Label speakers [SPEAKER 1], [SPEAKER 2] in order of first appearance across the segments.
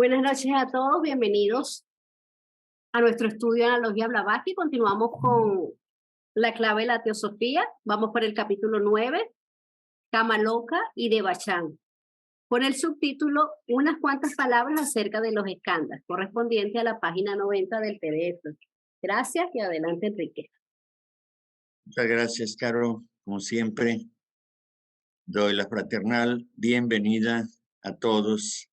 [SPEAKER 1] Buenas noches a todos, bienvenidos a nuestro estudio de Analogía Blavatsky. Continuamos con la clave de la teosofía. Vamos por el capítulo 9, Kamaloka y Devachan, con el subtítulo Unas cuantas palabras acerca de los eskandas, correspondiente a la página 90 del PDF. Gracias y adelante, Enrique.
[SPEAKER 2] Muchas gracias, Caro. Como siempre, doy la fraternal bienvenida a todos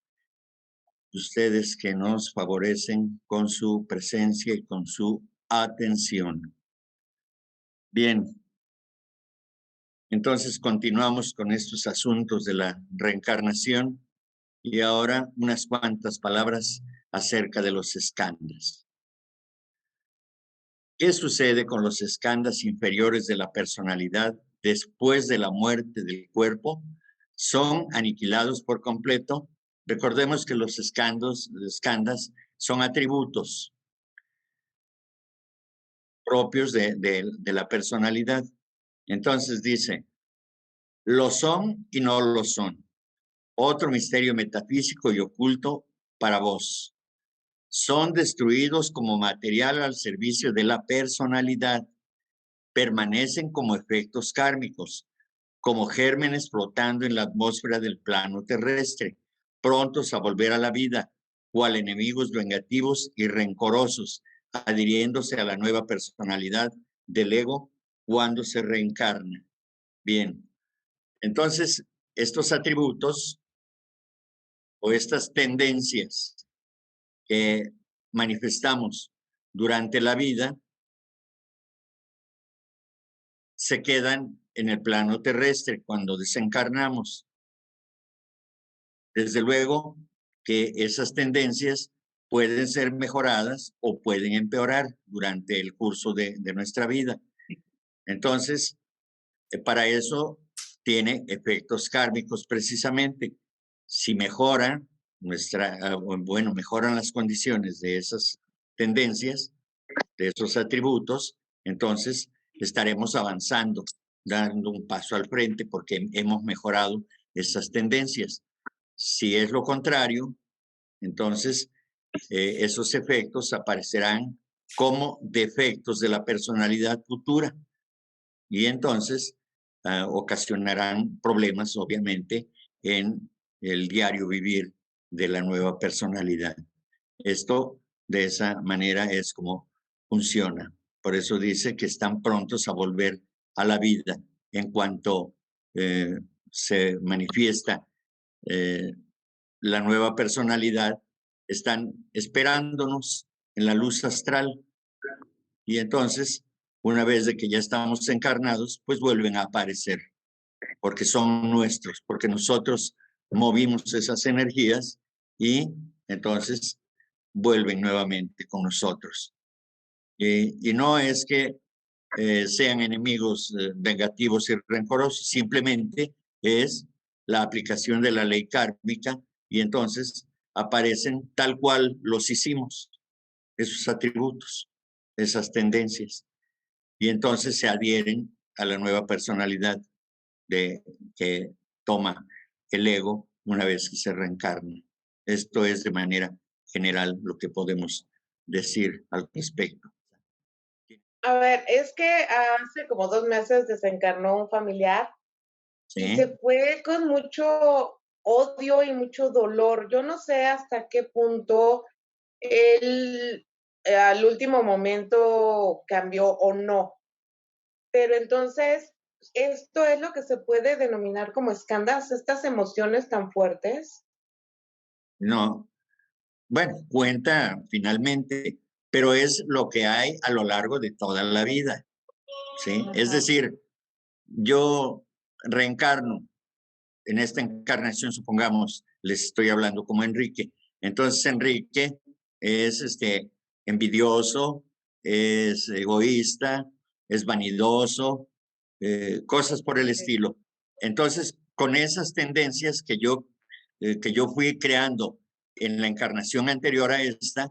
[SPEAKER 2] ustedes que nos favorecen con su presencia y con su atención. Bien, entonces continuamos con estos asuntos de la reencarnación y ahora unas cuantas palabras acerca de los skandhas. ¿Qué sucede con los skandhas inferiores de la personalidad después de la muerte del cuerpo? ¿Son aniquilados por completo? Recordemos que los skandhas son atributos propios de la personalidad. Entonces dice, lo son y no lo son. Otro misterio metafísico y oculto para vos. Son destruidos como material al servicio de la personalidad. Permanecen como efectos kármicos, como gérmenes flotando en la atmósfera del plano terrestre, prontos a volver a la vida, cual enemigos vengativos y rencorosos, adhiriéndose a la nueva personalidad del ego cuando se reencarna. Bien, entonces estos atributos o estas tendencias que manifestamos durante la vida se quedan en el plano terrestre cuando desencarnamos. Desde luego que esas tendencias pueden ser mejoradas o pueden empeorar durante el curso de nuestra vida. Entonces, para eso tiene efectos kármicos precisamente. Si mejoran mejoran las condiciones de esas tendencias, de esos atributos, entonces estaremos avanzando, dando un paso al frente porque hemos mejorado esas tendencias. Si es lo contrario, entonces esos efectos aparecerán como defectos de la personalidad futura y entonces ocasionarán problemas, obviamente, en el diario vivir de la nueva personalidad. Esto, de esa manera, es como funciona. Por eso dice que están prontos a volver a la vida en cuanto se manifiesta la nueva personalidad, están esperándonos en la luz astral y entonces, una vez de que ya estamos encarnados, pues vuelven a aparecer, porque son nuestros, porque nosotros movimos esas energías y entonces vuelven nuevamente con nosotros. Y no es que sean enemigos vengativos y rencorosos, simplemente es la aplicación de la ley kármica y entonces aparecen tal cual los hicimos, esos atributos, esas tendencias, y entonces se adhieren a la nueva personalidad que toma el ego una vez que se reencarna. Esto es de manera general lo que podemos decir al respecto.
[SPEAKER 3] A ver, es que hace como 2 meses desencarnó un familiar y se fue con mucho odio y mucho dolor. Yo no sé hasta qué punto él al último momento cambió o no. Pero entonces, ¿esto es lo que se puede denominar como skandhas, estas emociones tan fuertes?
[SPEAKER 2] No, bueno, cuenta finalmente, pero es lo que hay a lo largo de toda la vida, ¿sí? Es decir, yo reencarno en esta encarnación, supongamos, les estoy hablando como Enrique. Entonces Enrique es envidioso, es egoísta, es vanidoso, cosas por el estilo. Entonces, con esas tendencias que yo fui creando en la encarnación anterior a esta,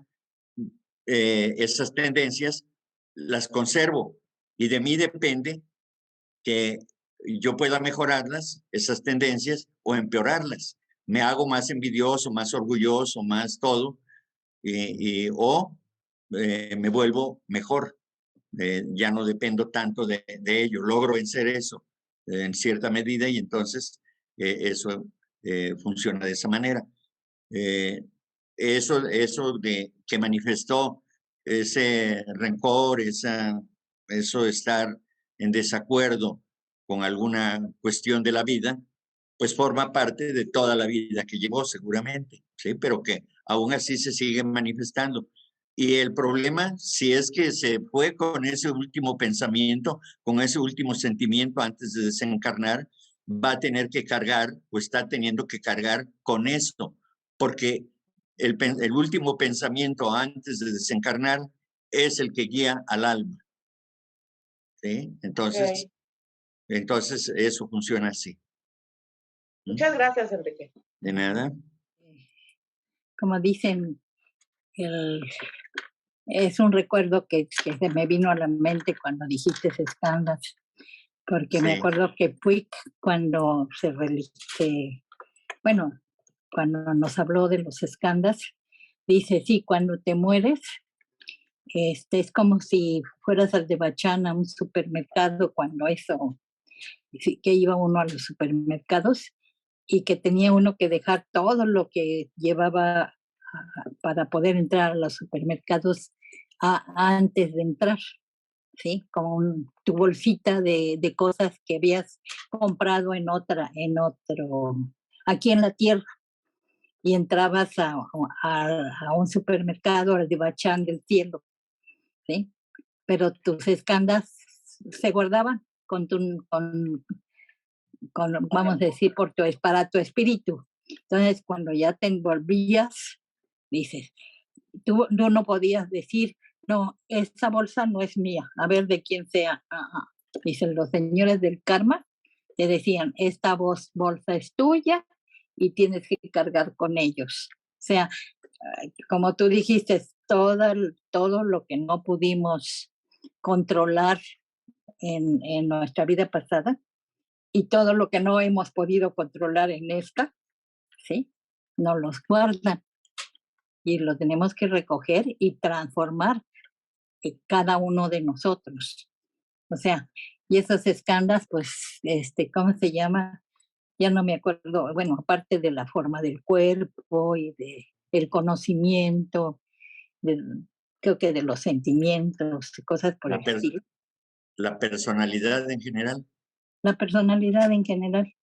[SPEAKER 2] esas tendencias las conservo y de mí depende que yo pueda mejorarlas, esas tendencias, o empeorarlas. me hago más envidioso, más orgulloso, más todo, o me vuelvo mejor. Ya no dependo tanto de ello, logro vencer eso en cierta medida y entonces eso funciona de esa manera. Eso de que manifestó ese rencor, eso de estar en desacuerdo con alguna cuestión de la vida, pues forma parte de toda la vida que llevó seguramente, ¿sí? Pero que aún así se sigue manifestando. Y el problema, si es que se fue con ese último pensamiento, con ese último sentimiento antes de desencarnar, va a tener que cargar o está teniendo que cargar con esto, porque el último pensamiento antes de desencarnar es el que guía al alma. ¿Sí? Entonces, entonces eso funciona así.
[SPEAKER 3] Muchas gracias, Enrique.
[SPEAKER 2] De nada.
[SPEAKER 4] Como dicen, es un recuerdo que se me vino a la mente cuando dijiste escándalos, porque me acuerdo que Puig cuando cuando nos habló de los escándalos, dice, sí, cuando te mueres, es como si fueras al de Bachán a un supermercado cuando eso, que iba uno a los supermercados y que tenía uno que dejar todo lo que llevaba para poder entrar a los supermercados antes de entrar, ¿sí? Como tu bolsita de cosas que habías comprado en otro, aquí en la tierra, y entrabas a un supermercado, al de Bachán del cielo, ¿sí? Pero tus escándalos se guardaban vamos a decir, para tu espíritu. Entonces, cuando ya te envolvías, dices, tú no podías decir, no, esa bolsa no es mía, a ver de quién sea. Dicen los señores del karma, te decían, esta bolsa es tuya y tienes que cargar con ellos. O sea, como tú dijiste, todo lo que no pudimos controlar en nuestra vida pasada y todo lo que no hemos podido controlar en esta, ¿sí? Nos los guardan y lo tenemos que recoger y transformar en cada uno de nosotros. O sea, y esos escándalos, pues, ¿cómo se llama? Ya no me acuerdo, bueno, aparte de la forma del cuerpo y del conocimiento, creo que de los sentimientos, cosas por el estilo.
[SPEAKER 2] La personalidad en general.
[SPEAKER 4] La personalidad en general.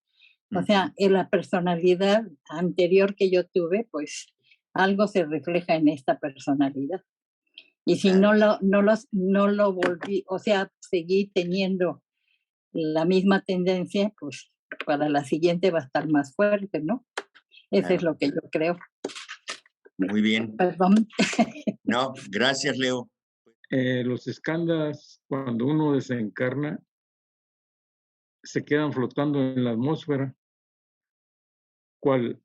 [SPEAKER 4] O sea, en la personalidad anterior que yo tuve, pues algo se refleja en esta personalidad. Y si no lo volví, o sea, seguí teniendo la misma tendencia, pues para la siguiente va a estar más fuerte, ¿no? Eso es lo que yo creo.
[SPEAKER 2] Muy bien.
[SPEAKER 4] Perdón.
[SPEAKER 2] No, gracias, Leo.
[SPEAKER 5] Los escándalos, cuando uno desencarna, se quedan flotando en la atmósfera, cual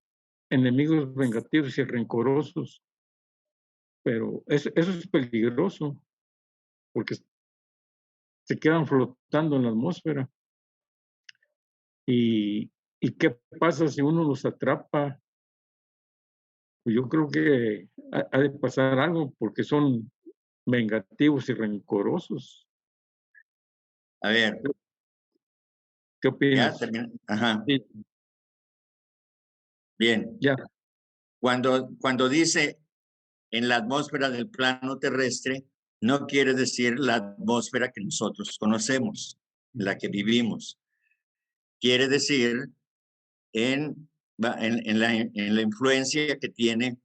[SPEAKER 5] enemigos vengativos y rencorosos. Pero eso es peligroso, porque se quedan flotando en la atmósfera. ¿Y qué pasa si uno los atrapa? Pues yo creo que ha de pasar algo, porque son vengativos y rencorosos.
[SPEAKER 2] A ver.
[SPEAKER 5] ¿Qué opinas?
[SPEAKER 2] Ya, ajá.
[SPEAKER 5] Sí.
[SPEAKER 2] Bien.
[SPEAKER 5] Ya.
[SPEAKER 2] Cuando dice en la atmósfera del plano terrestre, no quiere decir la atmósfera que nosotros conocemos, la que vivimos. Quiere decir en la influencia que tiene,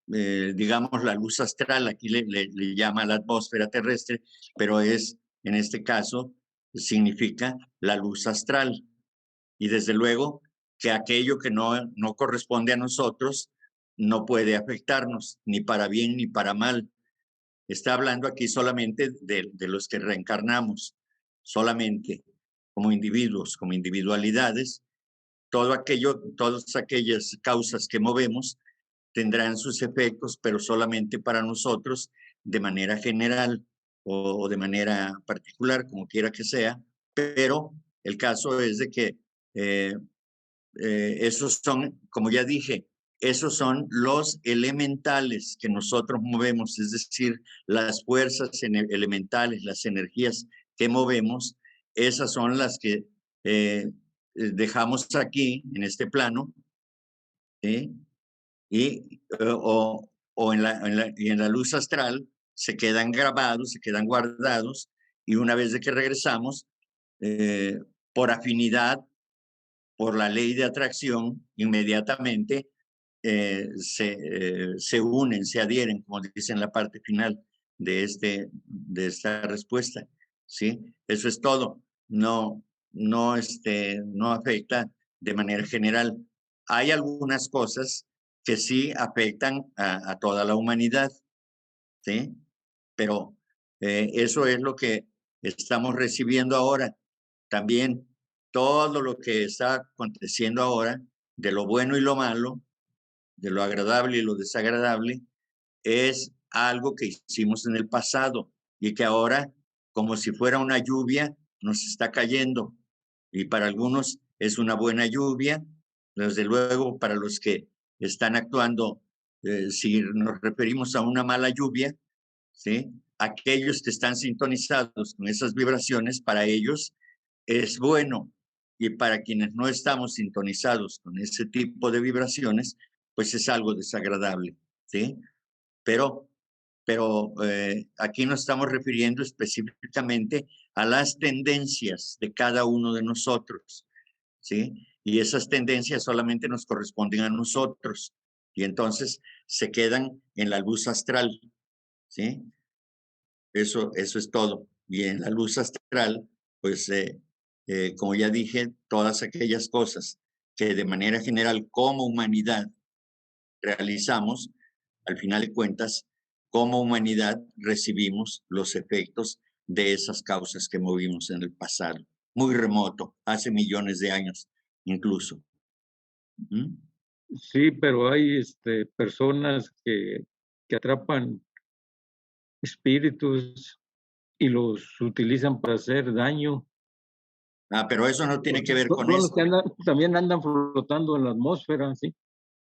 [SPEAKER 2] digamos, la luz astral. Aquí le llama la atmósfera terrestre, pero en este caso, significa la luz astral. Y desde luego que aquello que no corresponde a nosotros no puede afectarnos, ni para bien ni para mal. Está hablando aquí solamente de los que reencarnamos, solamente como individuos, como individualidades. Todas aquellas causas que movemos tendrán sus efectos, pero solamente para nosotros, de manera general o de manera particular, como quiera que sea. Pero el caso es de que esos son, como ya dije, esos son los elementales que nosotros movemos, es decir, las fuerzas elementales, las energías que movemos, esas son las que dejamos aquí, en este plano, ¿sí? O en la luz astral se quedan grabados, se quedan guardados, y una vez de que regresamos, por afinidad, por la ley de atracción, inmediatamente se unen, se adhieren, como dice en la parte final de esta respuesta, ¿sí? Eso es todo. No afecta de manera general. Hay algunas cosas que sí afectan a toda la humanidad, ¿sí? Pero eso es lo que estamos recibiendo ahora. También todo lo que está aconteciendo ahora, de lo bueno y lo malo, de lo agradable y lo desagradable, es algo que hicimos en el pasado y que ahora, como si fuera una lluvia, nos está cayendo. Y para algunos es una buena lluvia, desde luego para los que están actuando, si nos referimos a una mala lluvia, ¿sí? Aquellos que están sintonizados con esas vibraciones, para ellos es bueno, y para quienes no estamos sintonizados con ese tipo de vibraciones, pues es algo desagradable, ¿sí? Pero aquí nos estamos refiriendo específicamente a las tendencias de cada uno de nosotros, ¿sí? Y esas tendencias solamente nos corresponden a nosotros, y entonces se quedan en la luz astral, ¿sí? Eso es todo. Y en la luz astral, pues, como ya dije, todas aquellas cosas que de manera general como humanidad realizamos, al final de cuentas, como humanidad recibimos los efectos de esas causas que movimos en el pasado, muy remoto, hace millones de años incluso.
[SPEAKER 5] Sí, pero hay personas que atrapan espíritus y los utilizan para hacer daño.
[SPEAKER 2] Pero eso no tiene que ver con
[SPEAKER 5] Son los
[SPEAKER 2] eso.
[SPEAKER 5] que también andan flotando en la atmósfera, ¿sí?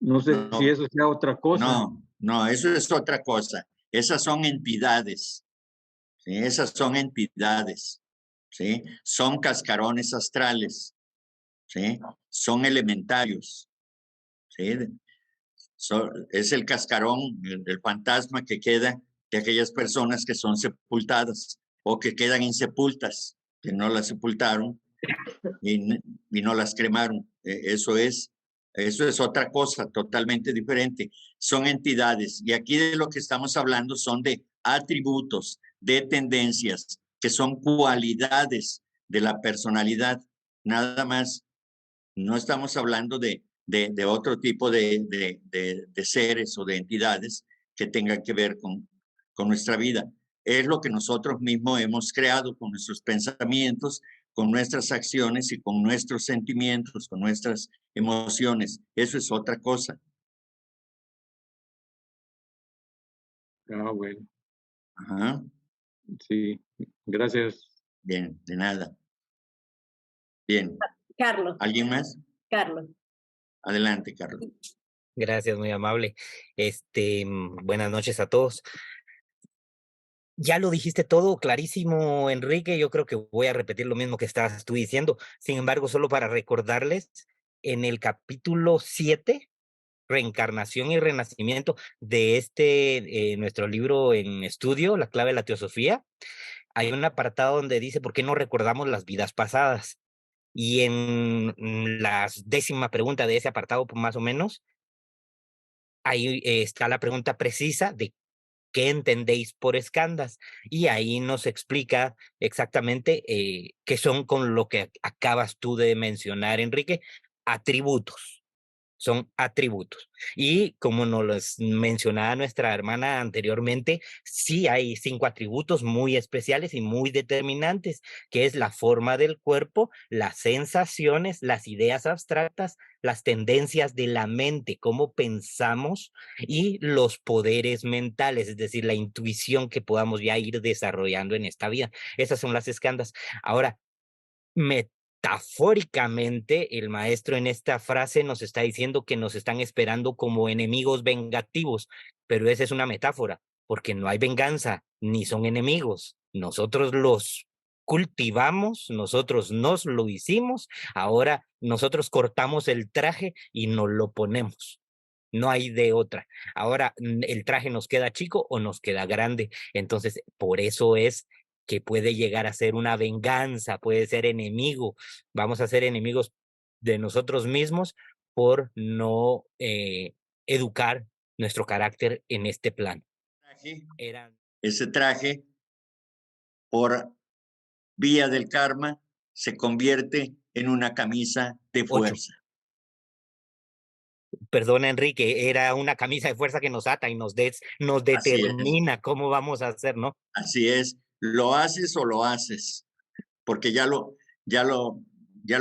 [SPEAKER 5] No sé si eso sea otra cosa.
[SPEAKER 2] No, eso es otra cosa. Esas son entidades, ¿sí? Esas son entidades, ¿sí? Son cascarones astrales, ¿sí? Son elementarios, ¿sí? Es el cascarón, el fantasma que queda de aquellas personas que son sepultadas o que quedan insepultas, que no las sepultaron y no las cremaron. Eso es otra cosa totalmente diferente. Son entidades, y aquí de lo que estamos hablando son de atributos, de tendencias, que son cualidades de la personalidad, nada más. No estamos hablando de otro tipo de seres o de entidades que tengan que ver con nuestra vida. Es lo que nosotros mismos hemos creado con nuestros pensamientos, con nuestras acciones y con nuestros sentimientos, con nuestras emociones. Eso es otra cosa.
[SPEAKER 5] Bueno.
[SPEAKER 2] Ajá.
[SPEAKER 5] Sí, gracias.
[SPEAKER 2] Bien, de nada. Bien.
[SPEAKER 1] Carlos.
[SPEAKER 2] ¿Alguien más?
[SPEAKER 1] Carlos.
[SPEAKER 2] Adelante, Carlos.
[SPEAKER 6] Gracias, muy amable. Buenas noches a todos. Ya lo dijiste todo clarísimo, Enrique. Yo creo que voy a repetir lo mismo que estabas tú diciendo. Sin embargo, solo para recordarles, en el capítulo 7, Reencarnación y Renacimiento, de nuestro libro en estudio, La clave de la teosofía, hay un apartado donde dice ¿por qué no recordamos las vidas pasadas? Y en la 10ª pregunta de ese apartado, pues, más o menos, ahí está la pregunta precisa de ¿qué entendéis por escandas? Y ahí nos explica exactamente qué son, con lo que acabas tú de mencionar, Enrique, atributos. Son atributos. Y como nos los mencionaba nuestra hermana anteriormente, sí hay 5 atributos muy especiales y muy determinantes, que es la forma del cuerpo, las sensaciones, las ideas abstractas, las tendencias de la mente, cómo pensamos, y los poderes mentales, es decir, la intuición que podamos ya ir desarrollando en esta vida. Esas son las escandas. Ahora, me metafóricamente, el maestro en esta frase nos está diciendo que nos están esperando como enemigos vengativos, pero esa es una metáfora, porque no hay venganza, ni son enemigos. Nosotros los cultivamos, nosotros nos lo hicimos, ahora nosotros cortamos el traje y nos lo ponemos. No hay de otra. Ahora el traje nos queda chico o nos queda grande. Entonces, por eso es que puede llegar a ser una venganza, puede ser enemigo. Vamos a ser enemigos de nosotros mismos por no educar nuestro carácter en este plano.
[SPEAKER 2] Ese traje, por vía del karma, se convierte en una camisa de fuerza.
[SPEAKER 6] Perdona, Enrique, era una camisa de fuerza que nos ata y nos determina cómo vamos a hacer, ¿no?
[SPEAKER 2] Así es, lo haces o lo haces, porque ya lo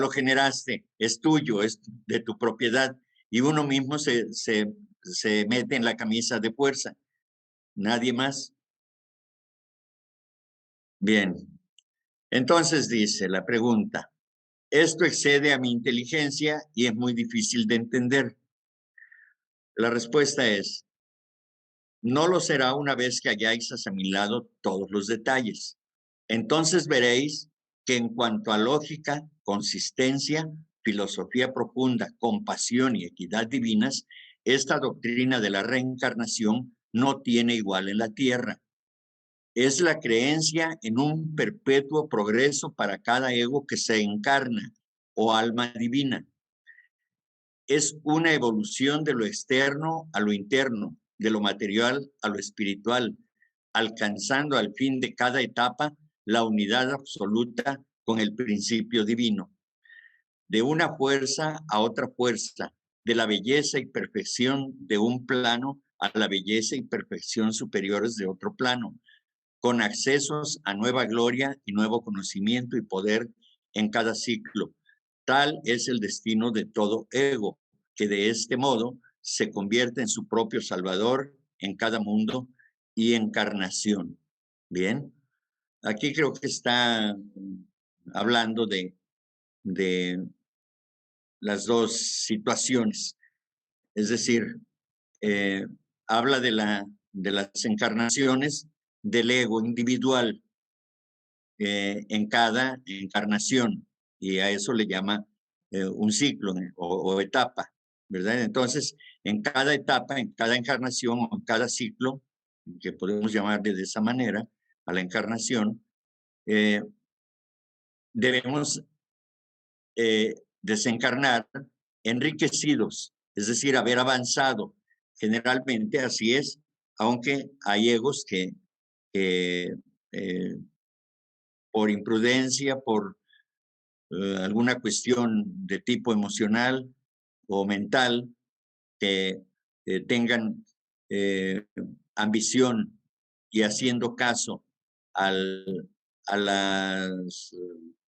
[SPEAKER 2] generaste, es tuyo, es de tu propiedad, y uno mismo se mete en la camisa de fuerza, nadie más. Bien, entonces dice la pregunta, esto excede a mi inteligencia y es muy difícil de entender. La respuesta es, no lo será una vez que hayáis asimilado todos los detalles. Entonces veréis que en cuanto a lógica, consistencia, filosofía profunda, compasión y equidad divinas, esta doctrina de la reencarnación no tiene igual en la tierra. Es la creencia en un perpetuo progreso para cada ego que se encarna o alma divina. Es una evolución de lo externo a lo interno, de lo material a lo espiritual, alcanzando al fin de cada etapa la unidad absoluta con el principio divino. De una fuerza a otra fuerza, de la belleza y perfección de un plano a la belleza y perfección superiores de otro plano, con accesos a nueva gloria y nuevo conocimiento y poder en cada ciclo. Tal es el destino de todo ego, que de este modo se convierte en su propio salvador en cada mundo y encarnación. Bien, aquí creo que está hablando de las dos situaciones, es decir, habla de las encarnaciones del ego individual en cada encarnación, y a eso le llama un ciclo o etapa, ¿verdad? Entonces, en cada etapa, en cada encarnación o en cada ciclo, que podemos llamarle de esa manera, a la encarnación, debemos desencarnar enriquecidos, es decir, haber avanzado. Generalmente así es, aunque hay egos que por imprudencia, por alguna cuestión de tipo emocional o mental, que tengan ambición y haciendo caso a las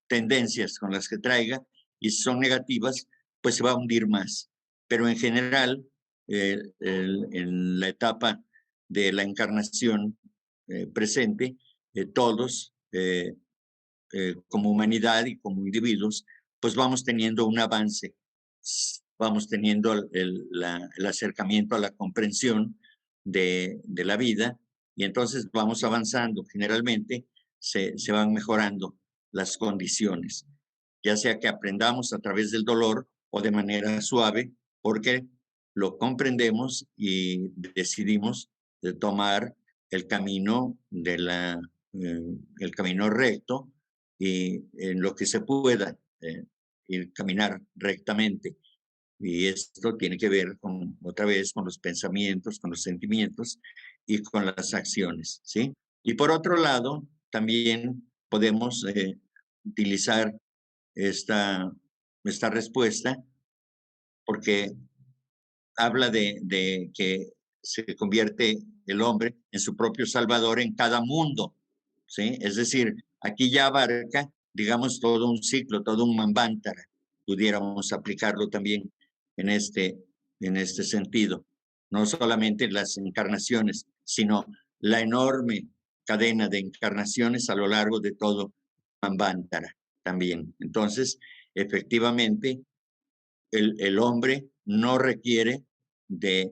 [SPEAKER 2] tendencias con las que traiga, y si son negativas, pues se va a hundir más. Pero en general, en la etapa de la encarnación presente, todos, como humanidad y como individuos, pues vamos teniendo un avance, vamos teniendo el acercamiento a la comprensión de la vida, y entonces vamos avanzando. Generalmente se van mejorando las condiciones, ya sea que aprendamos a través del dolor o de manera suave, porque lo comprendemos y decidimos tomar el camino el camino recto, y en lo que se pueda ir caminar rectamente. Y esto tiene que ver otra vez con los pensamientos, con los sentimientos y con las acciones, ¿sí? Y por otro lado, también podemos utilizar esta respuesta, porque habla de que se convierte el hombre en su propio salvador en cada mundo, ¿sí? Es decir, aquí ya abarca, digamos, todo un ciclo, todo un manvantara. Pudiéramos aplicarlo también en este sentido. No solamente las encarnaciones, sino la enorme cadena de encarnaciones a lo largo de todo manvantara también. Entonces, efectivamente el hombre no requiere de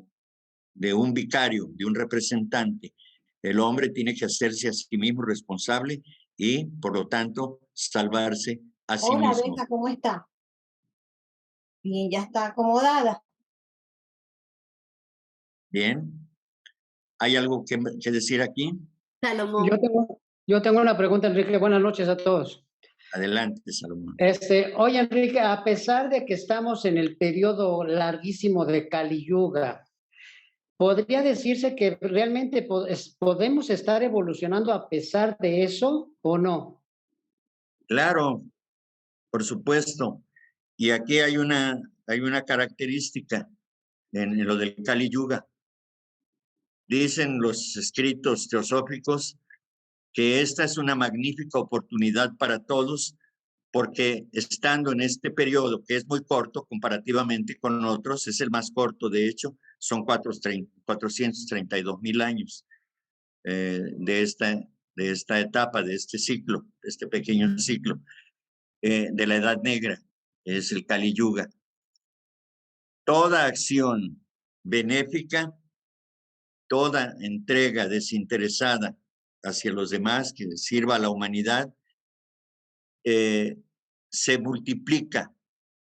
[SPEAKER 2] un vicario, de un representante. El hombre tiene que hacerse a sí mismo responsable y, por lo tanto, salvarse a sí
[SPEAKER 7] Hola,
[SPEAKER 2] mismo.
[SPEAKER 7] Beca, ¿cómo está? Bien, ya está acomodada.
[SPEAKER 2] Bien. ¿Hay algo que decir aquí?
[SPEAKER 1] Salomón.
[SPEAKER 8] Yo tengo una pregunta, Enrique. Buenas noches a todos.
[SPEAKER 2] Adelante, Salomón.
[SPEAKER 8] Oye, Enrique, a pesar de que estamos en el periodo larguísimo de Kali Yuga, ¿podría decirse que realmente podemos estar evolucionando a pesar de eso o no?
[SPEAKER 2] Claro, por supuesto. Y aquí hay una característica en lo del Kali Yuga. Dicen los escritos teosóficos que esta es una magnífica oportunidad para todos, porque estando en este periodo, que es muy corto comparativamente con otros, es el más corto, de hecho, son 432,000 años de esta etapa, de este ciclo, de este pequeño ciclo de la Edad Negra, es el Kali Yuga. Toda acción benéfica, toda entrega desinteresada hacia los demás que sirva a la humanidad, se multiplica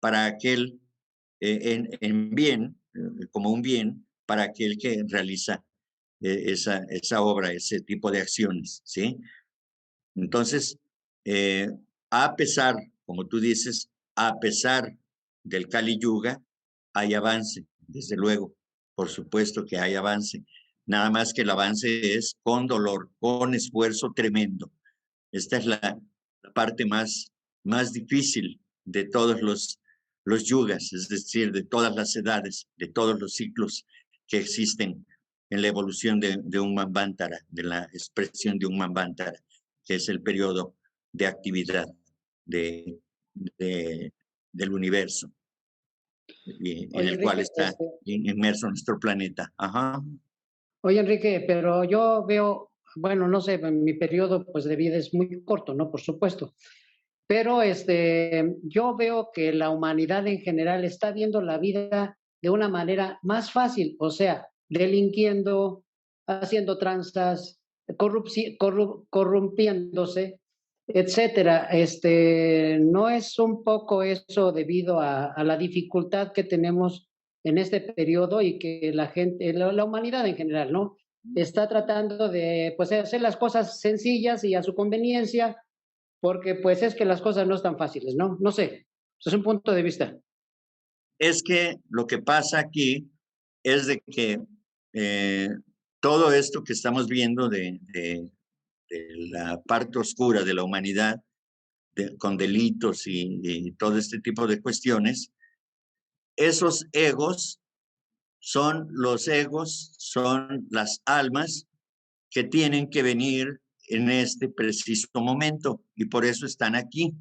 [SPEAKER 2] para aquel en bien, como un bien, para aquel que realiza esa obra, ese tipo de acciones, ¿sí? Entonces, a pesar, como tú dices, a pesar del Kali Yuga, hay avance, desde luego, por supuesto que hay avance. Nada más que el avance es con dolor, con esfuerzo tremendo. Esta es la parte más difícil de todos los yugas, es decir, de todas las edades, de todos los ciclos que existen en la evolución de un Manvantara, de la expresión de un Manvantara, que es el periodo de actividad del universo, en el cual está inmerso nuestro planeta. Ajá.
[SPEAKER 8] Oye, Enrique, pero yo veo, bueno, no sé, mi periodo pues de vida es muy corto, ¿no? Por supuesto. Pero yo veo que la humanidad en general está viendo la vida de una manera más fácil, o sea, delinquiendo, haciendo tranzas, corrompiéndose, etcétera. ¿No es un poco eso debido a la dificultad que tenemos en este periodo y que la gente, la humanidad en general, ¿no? Está tratando de pues, hacer las cosas sencillas y a su conveniencia, porque pues es que las cosas no están fáciles, ¿no? No sé, eso es un punto de vista.
[SPEAKER 2] Es que lo que pasa aquí es de que todo esto que estamos viendo de la parte oscura de la humanidad, con delitos y todo este tipo de cuestiones, esos egos son las almas que tienen que venir en este preciso momento y por eso están aquí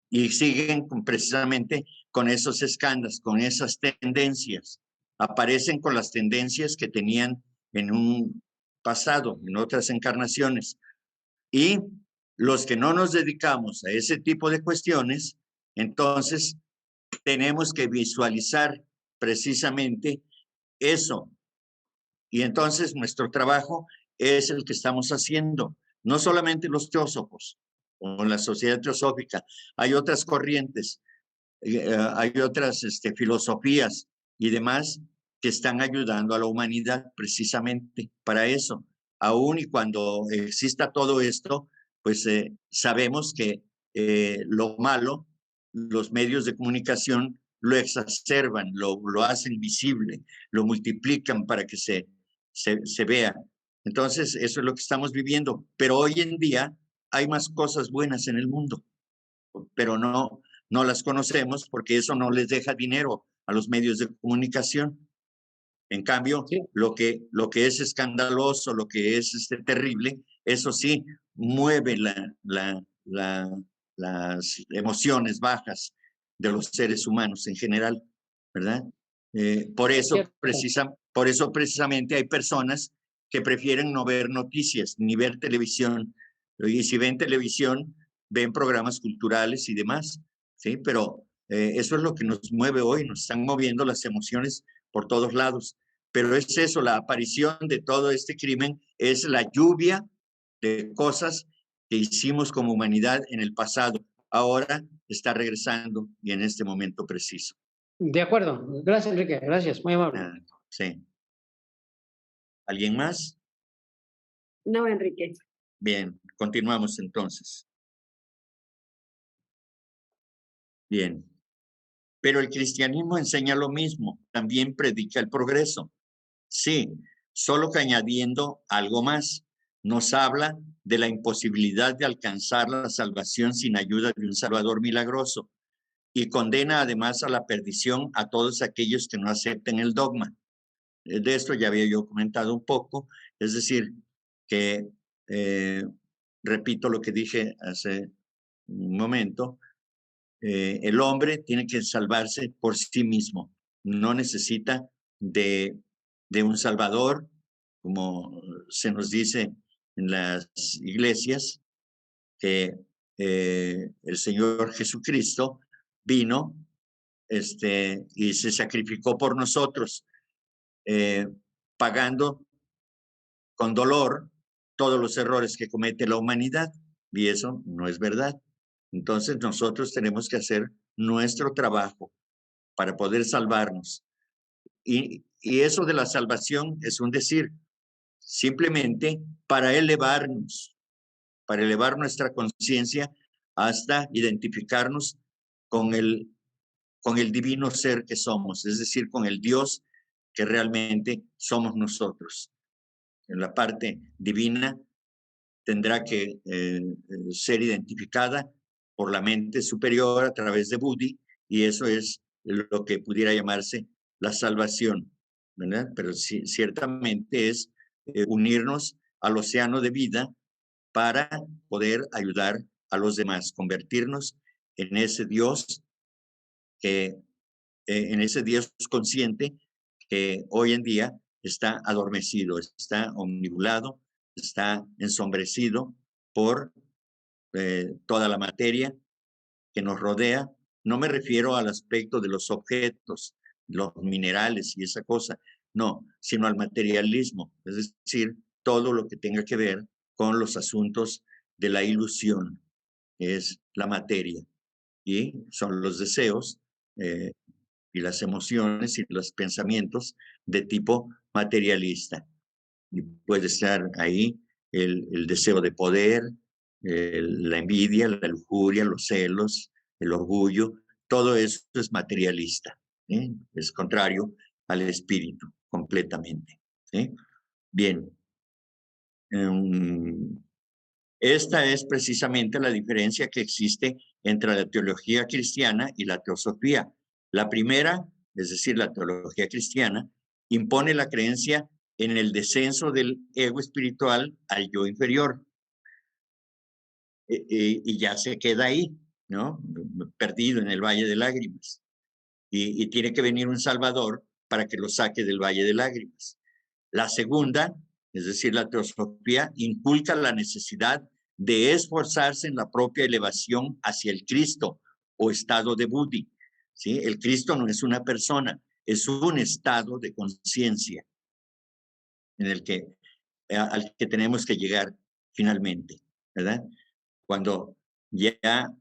[SPEAKER 2] y siguen precisamente con esos escándalos, con esas tendencias. Aparecen con las tendencias que tenían en un pasado, en otras encarnaciones. Y los que no nos dedicamos a ese tipo de cuestiones, entonces tenemos que visualizar precisamente eso. Y entonces nuestro trabajo es el que estamos haciendo, no solamente los teósofos o la sociedad teosófica, hay otras corrientes, hay otras filosofías y demás que están ayudando a la humanidad precisamente para eso. Aún y cuando exista todo esto, pues sabemos que lo malo, los medios de comunicación lo exacerban, lo hacen visible, lo multiplican para que se vea. Entonces, eso es lo que estamos viviendo. Pero hoy en día hay más cosas buenas en el mundo, pero no las conocemos porque eso no les deja dinero a los medios de comunicación. En cambio, sí, lo que es escandaloso, lo que es terrible, eso sí, mueve las emociones bajas de los seres humanos en general, ¿verdad? Por eso precisamente hay personas que prefieren no ver noticias ni ver televisión. Y si ven televisión, ven programas culturales y demás, ¿sí? Pero eso es lo que nos mueve hoy, nos están moviendo las emociones por todos lados. Pero es eso, la aparición de todo este crimen es la lluvia de cosas que hicimos como humanidad en el pasado. Ahora está regresando y en este momento preciso.
[SPEAKER 8] De acuerdo. Gracias, Enrique. Gracias. Muy amable.
[SPEAKER 2] Sí. ¿Alguien más?
[SPEAKER 1] No, Enrique.
[SPEAKER 2] Bien, continuamos entonces. Bien. Pero el cristianismo enseña lo mismo, también predica el progreso. Sí, solo que añadiendo algo más. Nos habla de la imposibilidad de alcanzar la salvación sin ayuda de un Salvador milagroso y condena además a la perdición a todos aquellos que no acepten el dogma. De esto ya había yo comentado un poco, es decir, que repito lo que dije hace un momento, el hombre tiene que salvarse por sí mismo, no necesita de un salvador, como se nos dice en las iglesias, que el Señor Jesucristo vino y se sacrificó por nosotros, pagando con dolor todos los errores que comete la humanidad, y eso no es verdad. Entonces nosotros tenemos que hacer nuestro trabajo para poder salvarnos. Y eso de la salvación es un decir, simplemente para elevar nuestra conciencia hasta identificarnos con el divino ser que somos, es decir, con el Dios que realmente somos nosotros. En la parte divina tendrá que ser identificada por la mente superior a través de Buddhi, y eso es lo que pudiera llamarse la salvación, ¿verdad? Pero sí, ciertamente es unirnos al océano de vida para poder ayudar a los demás, convertirnos en ese Dios en ese Dios consciente que hoy en día está adormecido, está omnibulado, está ensombrecido por toda la materia que nos rodea. No me refiero al aspecto de los objetos, los minerales y esa cosa, no, sino al materialismo, es decir, todo lo que tenga que ver con los asuntos de la ilusión, que es la materia, y son los deseos y las emociones y los pensamientos de tipo materialista. Y puede estar ahí el deseo de poder, la envidia, la lujuria, los celos, el orgullo, todo eso es materialista, ¿sí? Es contrario al espíritu completamente, ¿sí? Bien. Esta es precisamente la diferencia que existe entre la teología cristiana y la teosofía. La primera, es decir, la teología cristiana, impone la creencia en el descenso del ego espiritual al yo inferior. Y ya se queda ahí, ¿no? Perdido en el valle de lágrimas. Y tiene que venir un Salvador para que lo saque del valle de lágrimas. La segunda, es decir, la teosofía, inculca la necesidad de esforzarse en la propia elevación hacia el Cristo o estado de Buddhi, ¿sí? El Cristo no es una persona, es un estado de conciencia en el que, al que tenemos que llegar finalmente, ¿verdad? Cuando ya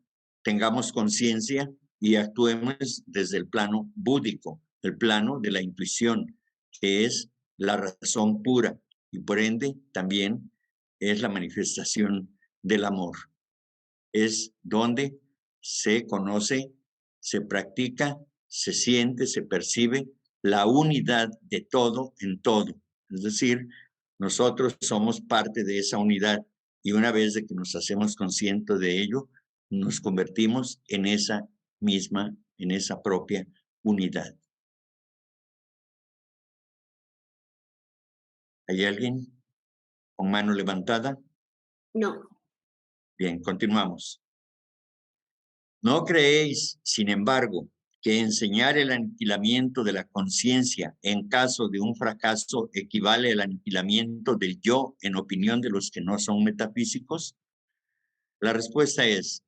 [SPEAKER 2] tengamos conciencia y actuemos desde el plano búdico, el plano de la intuición, que es la razón pura y por ende también es la manifestación del amor. Es donde se conoce, se practica, se siente, se percibe la unidad de todo en todo. Es decir, nosotros somos parte de esa unidad y una vez de que nos hacemos conscientes de ello, nos convertimos en esa misma, en esa propia unidad. ¿Hay alguien con mano levantada?
[SPEAKER 1] No.
[SPEAKER 2] Bien, continuamos. ¿No creéis, sin embargo, que enseñar el aniquilamiento de la conciencia en caso de un fracaso equivale al aniquilamiento del yo en opinión de los que no son metafísicos? La respuesta es,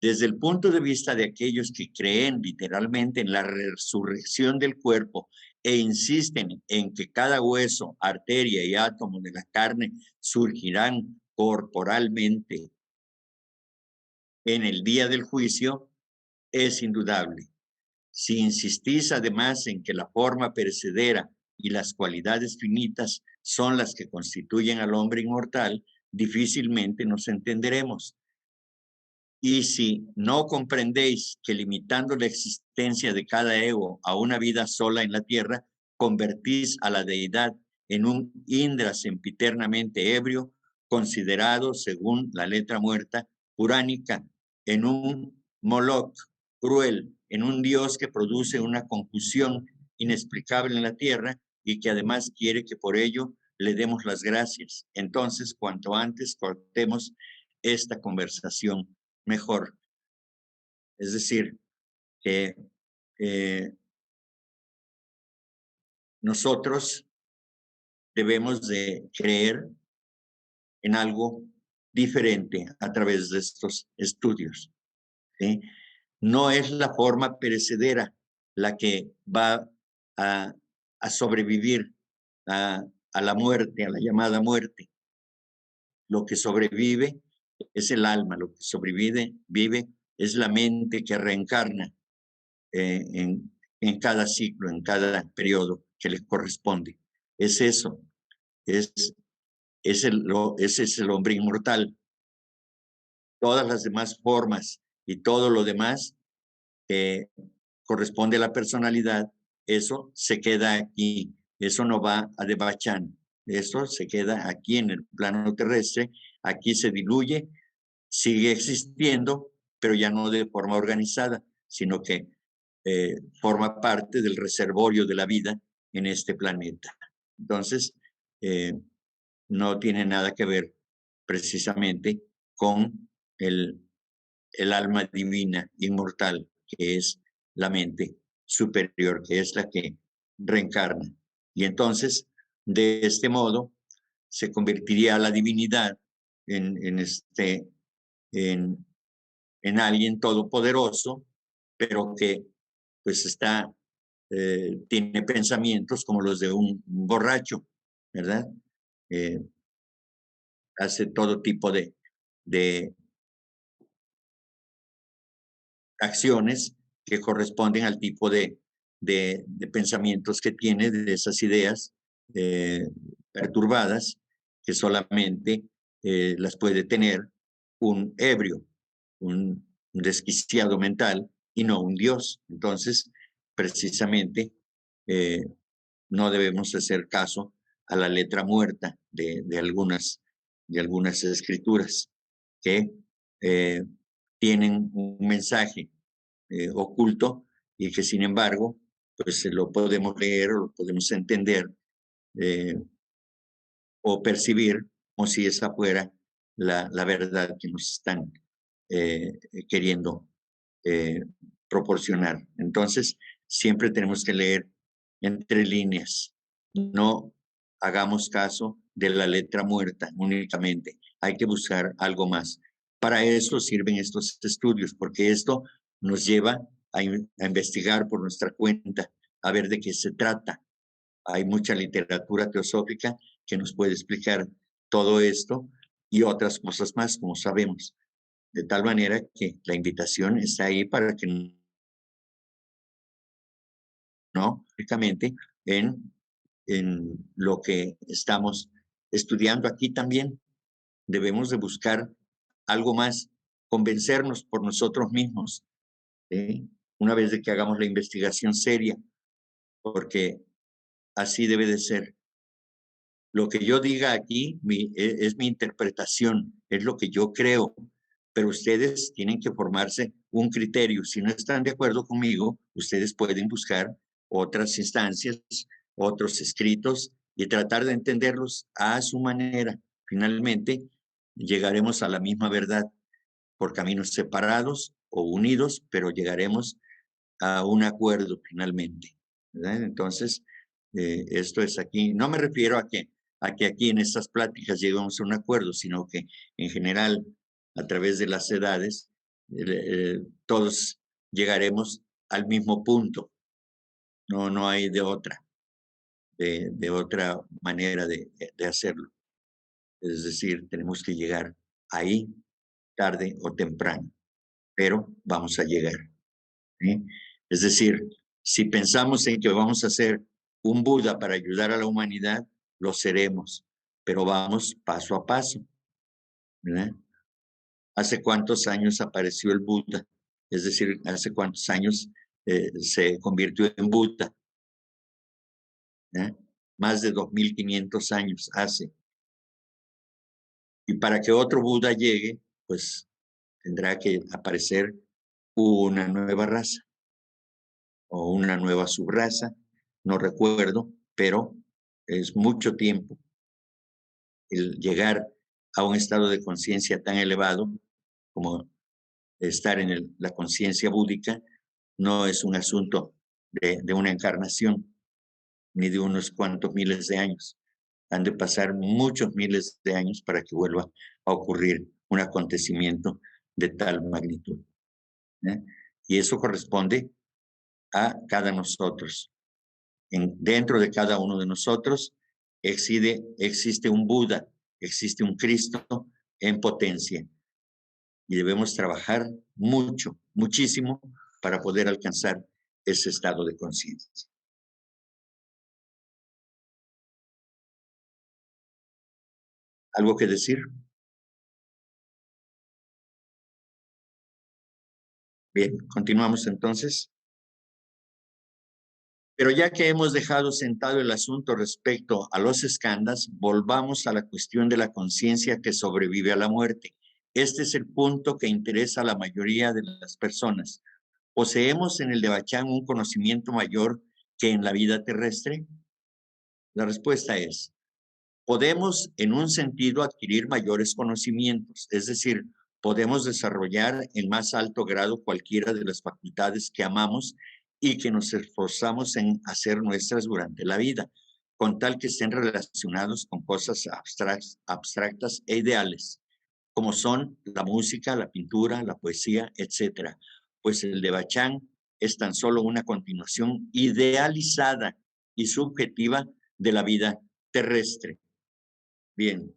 [SPEAKER 2] Desde el punto de vista de aquellos que creen literalmente en la resurrección del cuerpo e insisten en que cada hueso, arteria y átomo de la carne surgirán corporalmente en el día del juicio, es indudable. Si insistís además en que la forma perecedera y las cualidades finitas son las que constituyen al hombre inmortal, difícilmente nos entenderemos. Y si no comprendéis que limitando la existencia de cada ego a una vida sola en la tierra, convertís a la deidad en un Indra sempiternamente ebrio, considerado, según la letra muerta puránica, en un Moloch cruel, en un Dios que produce una confusión inexplicable en la tierra y que además quiere que por ello le demos las gracias. Entonces, cuanto antes cortemos esta conversación, mejor. Es decir, que nosotros debemos de creer en algo diferente a través de estos estudios, ¿sí? No es la forma perecedera la que va a sobrevivir a la muerte, a la llamada muerte. Lo que sobrevive es el alma, lo que vive es la mente que reencarna en cada ciclo, en cada periodo que le corresponde. Es eso, ese es el hombre inmortal. Todas las demás formas y todo lo demás corresponde a la personalidad, eso se queda aquí, eso no va a Devachan, eso se queda aquí en el plano terrestre, aquí se diluye, sigue existiendo, pero ya no de forma organizada, sino que forma parte del reservorio de la vida en este planeta. Entonces, no tiene nada que ver precisamente con el alma divina, inmortal, que es la mente superior, que es la que reencarna. Y entonces, de este modo, se convertiría la divinidad en alguien todopoderoso, pero que pues tiene pensamientos como los de un borracho, ¿verdad? Hace todo tipo de acciones que corresponden al tipo de pensamientos que tiene, de esas ideas perturbadas, que solamente las puede tener un ebrio, un desquiciado mental y no un Dios. Entonces, precisamente, no debemos hacer caso a la letra muerta de algunas escrituras que tienen un mensaje oculto y que sin embargo pues lo podemos leer o lo podemos entender o percibir como si esa fuera la verdad que nos están queriendo proporcionar. Entonces siempre tenemos que leer entre líneas, no hagamos caso de la letra muerta únicamente, hay que buscar algo más. Para eso sirven estos estudios, porque esto nos lleva a investigar por nuestra cuenta, a ver de qué se trata. Hay mucha literatura teosófica que nos puede explicar todo esto y otras cosas más, como sabemos. De tal manera que la invitación está ahí para que no, únicamente en lo que estamos estudiando aquí también. Debemos de buscar algo más, convencernos por nosotros mismos, ¿sí? Una vez de que hagamos la investigación seria, porque así debe de ser. Lo que yo diga aquí es mi interpretación, es lo que yo creo, pero ustedes tienen que formarse un criterio. Si no están de acuerdo conmigo, ustedes pueden buscar otras instancias, otros escritos y tratar de entenderlos a su manera. Finalmente, llegaremos a la misma verdad por caminos separados o unidos, pero llegaremos a un acuerdo finalmente, ¿verdad? Entonces, esto es aquí. No me refiero a que aquí en estas pláticas lleguemos a un acuerdo, sino que en general, a través de las edades, todos llegaremos al mismo punto. No hay de otra manera de hacerlo. Es decir, tenemos que llegar ahí tarde o temprano, pero vamos a llegar. ¿Sí? Es decir, si pensamos en que vamos a ser un Buda para ayudar a la humanidad, lo seremos, pero vamos paso a paso. ¿Verdad? ¿Hace cuántos años apareció el Buda? Es decir, ¿hace cuántos años se convirtió en Buda? Más de 2500 años hace. Y para que otro Buda llegue, pues tendrá que aparecer una nueva raza o una nueva subraza, no recuerdo, pero es mucho tiempo el llegar a un estado de conciencia tan elevado como estar en la conciencia búdica. No es un asunto de una encarnación ni de unos cuantos miles de años. Han de pasar muchos miles de años para que vuelva a ocurrir un acontecimiento de tal magnitud. Y eso corresponde a cada nosotros. Dentro de cada uno de nosotros existe un Buda, existe un Cristo en potencia. Y debemos trabajar mucho, muchísimo para poder alcanzar ese estado de conciencia. ¿Algo que decir? Bien, continuamos entonces. Pero ya que hemos dejado sentado el asunto respecto a los skandhas, volvamos a la cuestión de la conciencia que sobrevive a la muerte. Este es el punto que interesa a la mayoría de las personas. ¿Poseemos en el Devachan un conocimiento mayor que en la vida terrestre? La respuesta es: podemos en un sentido adquirir mayores conocimientos, es decir, podemos desarrollar en más alto grado cualquiera de las facultades que amamos y que nos esforzamos en hacer nuestras durante la vida, con tal que estén relacionados con cosas abstractas e ideales, como son la música, la pintura, la poesía, etc. Pues el Devachan es tan solo una continuación idealizada y subjetiva de la vida terrestre. Bien,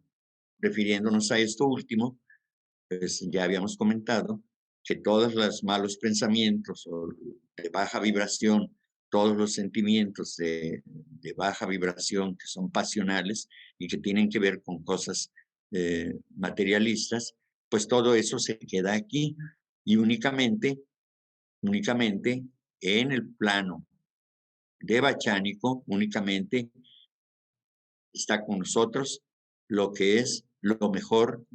[SPEAKER 2] refiriéndonos a esto último, pues ya habíamos comentado que todos los malos pensamientos o de baja vibración, todos los sentimientos de baja vibración que son pasionales y que tienen que ver con cosas materialistas, pues todo eso se queda aquí y únicamente en el plano devachánico, únicamente está con nosotros lo que es lo mejor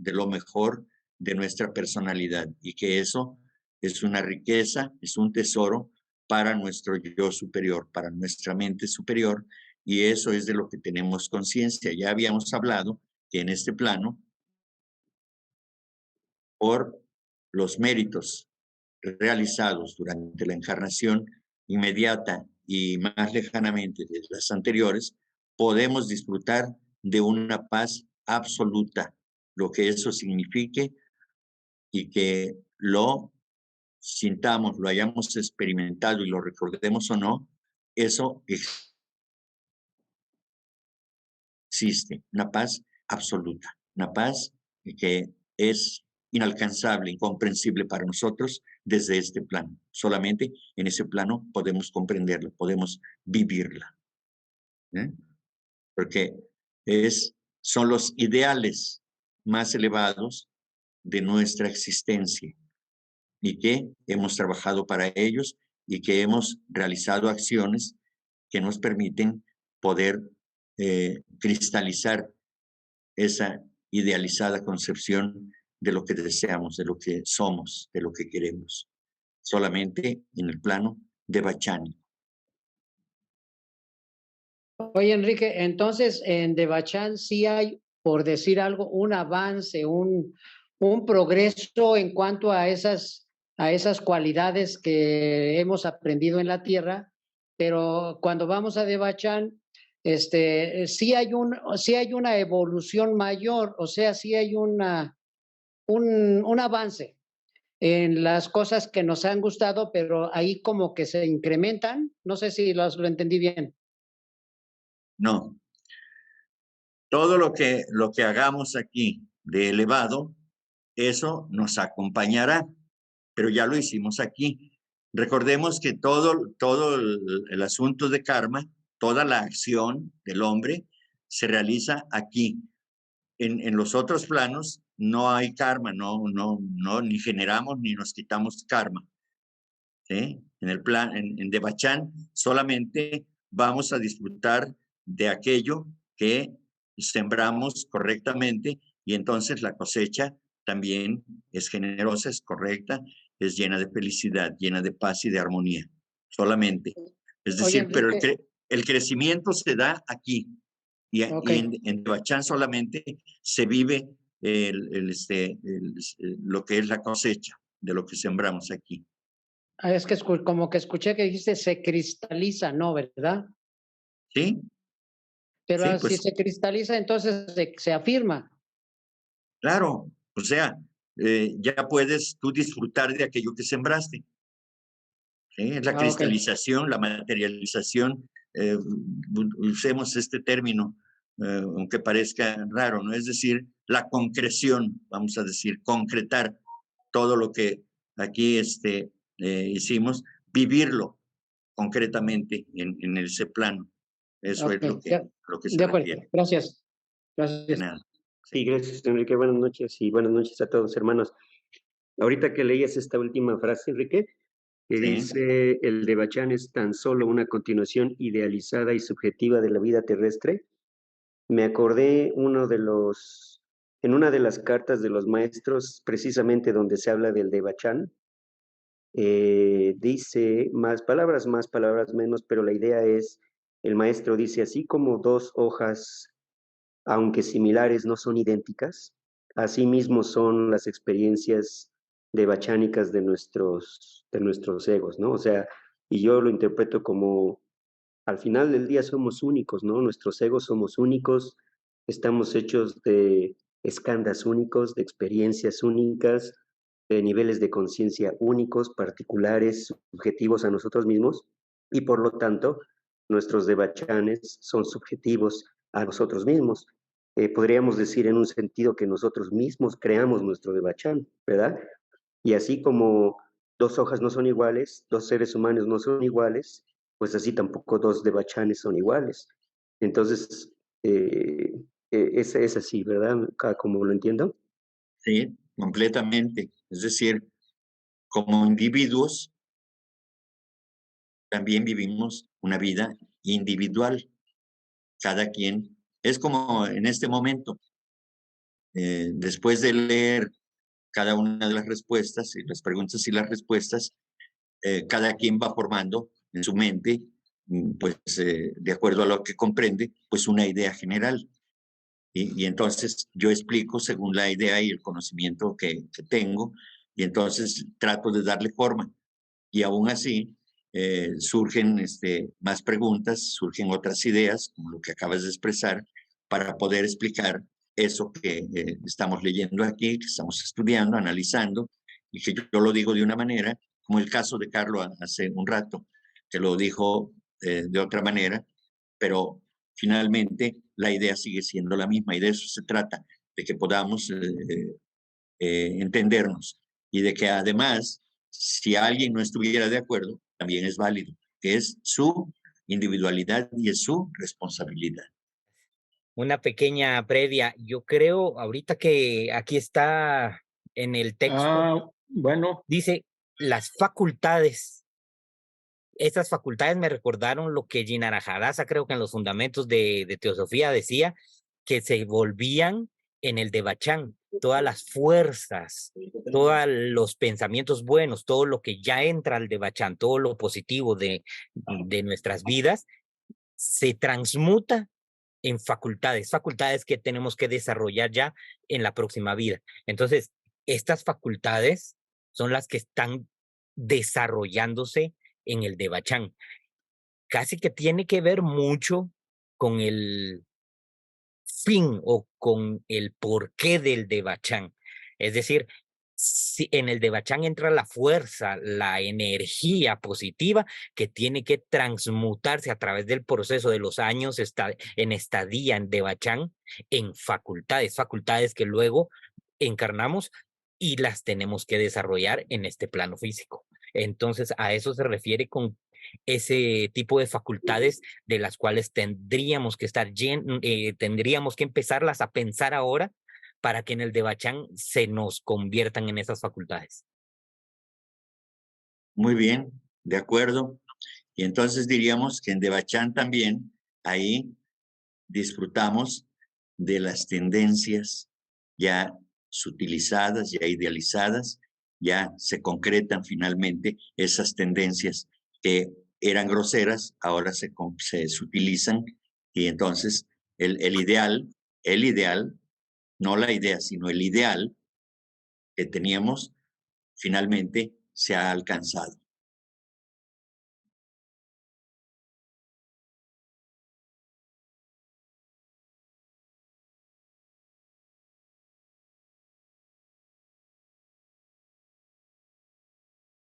[SPEAKER 2] de nuestra personalidad, y que eso es una riqueza, es un tesoro para nuestro yo superior, para nuestra mente superior, y eso es de lo que tenemos conciencia. Ya habíamos hablado que en este plano, por los méritos realizados durante la encarnación inmediata y más lejanamente de las anteriores, podemos disfrutar de una paz absoluta, lo que eso signifique, y que lo sintamos, lo hayamos experimentado y lo recordemos o no, eso existe, una paz absoluta, una paz que es inalcanzable, incomprensible para nosotros desde este plano. Solamente en ese plano podemos comprenderla, podemos vivirla. Porque son los ideales más elevados de nuestra existencia y que hemos trabajado para ellos y que hemos realizado acciones que nos permiten poder cristalizar esa idealizada concepción de lo que deseamos, de lo que somos, de lo que queremos, solamente en el plano devachánico.
[SPEAKER 8] Oye, Enrique, entonces en Devachan sí hay, por decir algo, un avance, un progreso en cuanto a esas cualidades que hemos aprendido en la Tierra, pero cuando vamos a Devachan, sí hay una evolución mayor, o sea, sí hay un avance. en las cosas que nos han gustado, pero ahí como que se incrementan. No sé si lo entendí bien.
[SPEAKER 2] No. Todo lo que hagamos aquí de elevado, eso nos acompañará, pero ya lo hicimos aquí. Recordemos que todo el asunto de karma, toda la acción del hombre se realiza aquí. En los otros planos no hay karma, no, ni generamos ni nos quitamos karma. ¿Sí? En el plan, en Devachan, solamente vamos a disfrutar de aquello que sembramos correctamente y entonces la cosecha también es generosa, es correcta, es llena de felicidad, llena de paz y de armonía, solamente. Es decir, pero el crecimiento se da aquí y en Devachan solamente se vive lo que es la cosecha de lo que sembramos aquí.
[SPEAKER 8] Es que como que escuché que dijiste se cristaliza, ¿no? ¿Verdad?
[SPEAKER 2] Sí.
[SPEAKER 8] Pero
[SPEAKER 2] sí,
[SPEAKER 8] pues, si se cristaliza, entonces se afirma.
[SPEAKER 2] Claro, o sea, ya puedes tú disfrutar de aquello que sembraste. ¿Sí? Es la cristalización, la materialización, usemos este término, aunque parezca raro, ¿no? Es decir, la concreción, vamos a decir, concretar todo lo que aquí hicimos, vivirlo concretamente en ese plano. Eso es lo que se refiere.
[SPEAKER 8] Gracias.
[SPEAKER 2] De nada.
[SPEAKER 9] Sí, gracias, Enrique. Buenas noches y buenas noches a todos, hermanos. Ahorita que leías esta última frase, Enrique, que dice, el Devachan es tan solo una continuación idealizada y subjetiva de la vida terrestre, me acordé en una de las cartas de los maestros, precisamente donde se habla del Devachan, dice más palabras menos, pero la idea es, el maestro dice, así como dos hojas, aunque similares, no son idénticas, así mismo son las experiencias devachánicas de nuestros egos, ¿no? O sea, y yo lo interpreto como, al final del día somos únicos, ¿no? Nuestros egos somos únicos, estamos hechos de escandas únicos, de experiencias únicas, de niveles de conciencia únicos, particulares, subjetivos a nosotros mismos, y por lo tanto, nuestros devachanes son subjetivos a nosotros mismos. Podríamos decir en un sentido que nosotros mismos creamos nuestro devachan, ¿verdad? Y así como dos hojas no son iguales, dos seres humanos no son iguales, pues así tampoco dos devachanes son iguales. Entonces, es así, ¿verdad? Como lo entiendo.
[SPEAKER 2] Sí, completamente. Es decir, como individuos, también vivimos una vida individual. Cada quien es como en este momento, después de leer cada una de las respuestas, y las preguntas y las respuestas, cada quien va formando en su mente, pues de acuerdo a lo que comprende, pues una idea general. Y entonces yo explico según la idea y el conocimiento que tengo, y entonces trato de darle forma. Y aún así surgen más preguntas, surgen otras ideas, como lo que acabas de expresar, para poder explicar eso que estamos leyendo aquí, que estamos estudiando, analizando, y que yo lo digo de una manera, como el caso de Carlos hace un rato, que lo dijo de otra manera, pero finalmente la idea sigue siendo la misma y de eso se trata, de que podamos entendernos y de que además, si alguien no estuviera de acuerdo, también es válido, que es su individualidad y es su responsabilidad.
[SPEAKER 6] Una pequeña previa, yo creo ahorita que aquí está en el texto,
[SPEAKER 5] bueno,
[SPEAKER 6] dice las facultades. Estas facultades me recordaron lo que Jinarajadasa, creo que en los fundamentos de teosofía decía, que se volvían en el Devachan, todas las fuerzas, todos los pensamientos buenos, todo lo que ya entra al Devachan, todo lo positivo de nuestras vidas, se transmuta en facultades que tenemos que desarrollar ya en la próxima vida. Entonces, estas facultades son las que están desarrollándose en el Devachan. Casi que tiene que ver mucho con el fin o con el porqué del Devachan. Es decir, Si en el Devachan entra la fuerza, la energía positiva que tiene que transmutarse a través del proceso de los años en estadía en Devachan en facultades que luego encarnamos y las tenemos que desarrollar en este plano físico. Entonces, a eso se refiere con ese tipo de facultades de las cuales tendríamos que tendríamos que empezarlas a pensar ahora para que en el Devachan se nos conviertan en esas facultades.
[SPEAKER 2] Muy bien, de acuerdo. Y entonces diríamos que en Devachan también, ahí disfrutamos de las tendencias ya sutilizadas, ya idealizadas, ya se concretan finalmente esas tendencias que eran groseras, ahora se sutilizan, y entonces el ideal, no la idea, sino el ideal que teníamos, finalmente se ha alcanzado.